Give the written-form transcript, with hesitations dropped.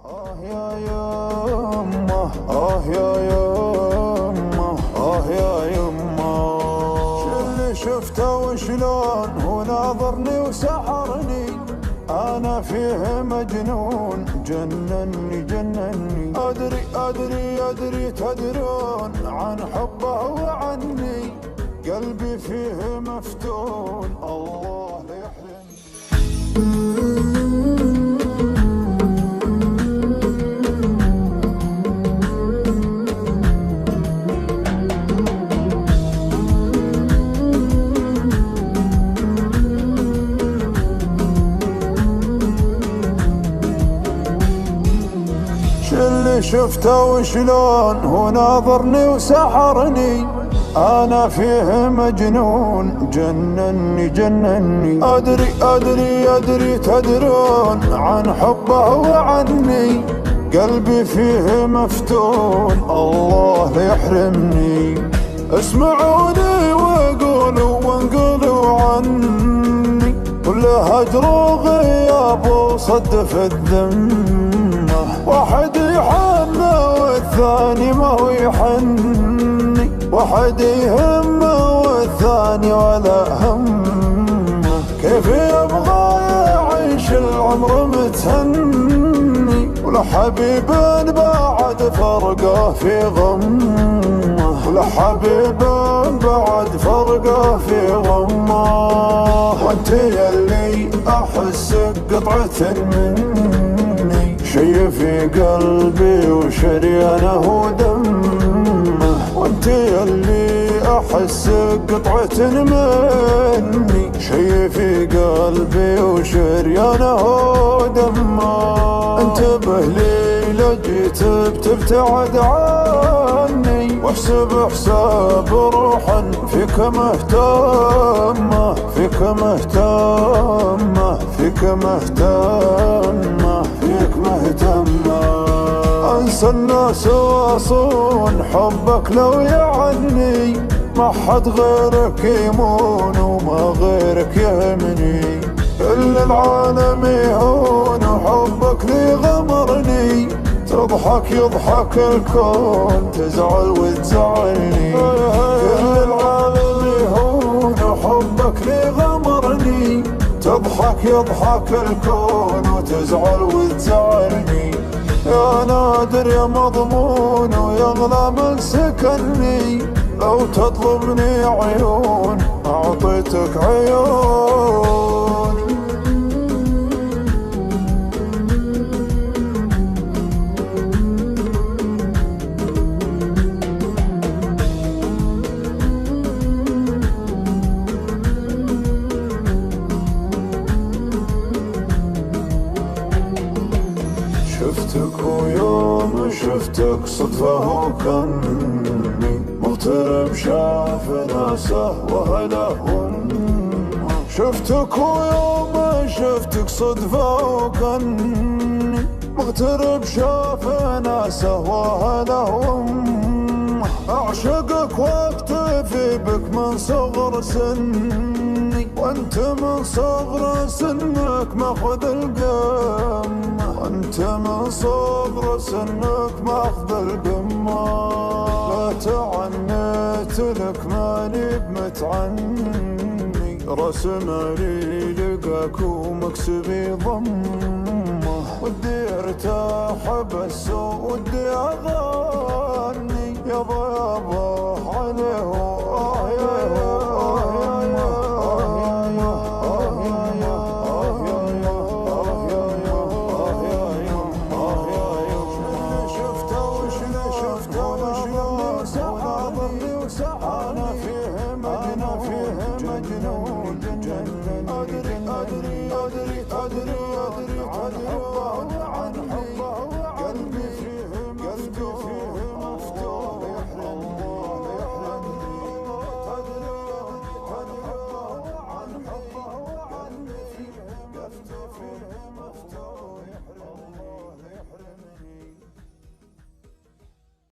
يا يمه يا يمه يا يمه شو اللي شفته وشلون هو ناظرني وسحرني انا فيه مجنون جنني جنني ادري تدرون عن حبه وعني قلبي فيه مفتون الله لا يحرمني. اللي شفته وشلون هو ناظرني وسحرني انا فيه مجنون جنني ادري تدرون عن حبه وعني قلبي فيه مفتون الله لا يحرمني. اسمعوني وانقلوا عني كل هجر وغياب وصدف الذمه واحد يحنه والثاني ما هو يحني واحد يهمه والثاني ولا همه كيف يبغى يعيش العمر متهني ولا حبيب بعد فرقه في غمه ولا حبيب بعد فرقه في غمه وانت يلي احس قطعة مني شي في قلبي وشريانه دمه وانت يلي احس قطعة مني شي في قلبي وشريانه دمه انتبه لي لجيت بتبتعد عني واحسب حساب روحا فيك مهتمه فيك مهتمه انسى الناس واصون حبك لو يعني ما حد غيرك يمون وما غيرك يهمني كل العالم يهون وحبك لي غمرني تضحك يضحك الكون تزعل وتزعلني كل العالم يهون وحبك لي غمرني تضحك يضحك الكون وتزعل وتزعلني يا نادر يا مضمون ويغلى من سكني لو تطلبني عيون أعطيتك عيون. شفتك ويوم شفتك صدفة وكني مغترب شاف ناسه وهلهم شفتك ويوم شفتك صدفة وكني مغترب شاف ناسه وهلهم أعشقك واكتفي بك من صغر سني وانت من صغر سنك ماخذ القمة وانت من صغر سنك ماخذ القمة لا تعنيت لك ماني بمتعني رسم لي لقاك ومكسبي ضمه ودي ارتاح بس ودي اغني يابا عليه أنا فيه مجنون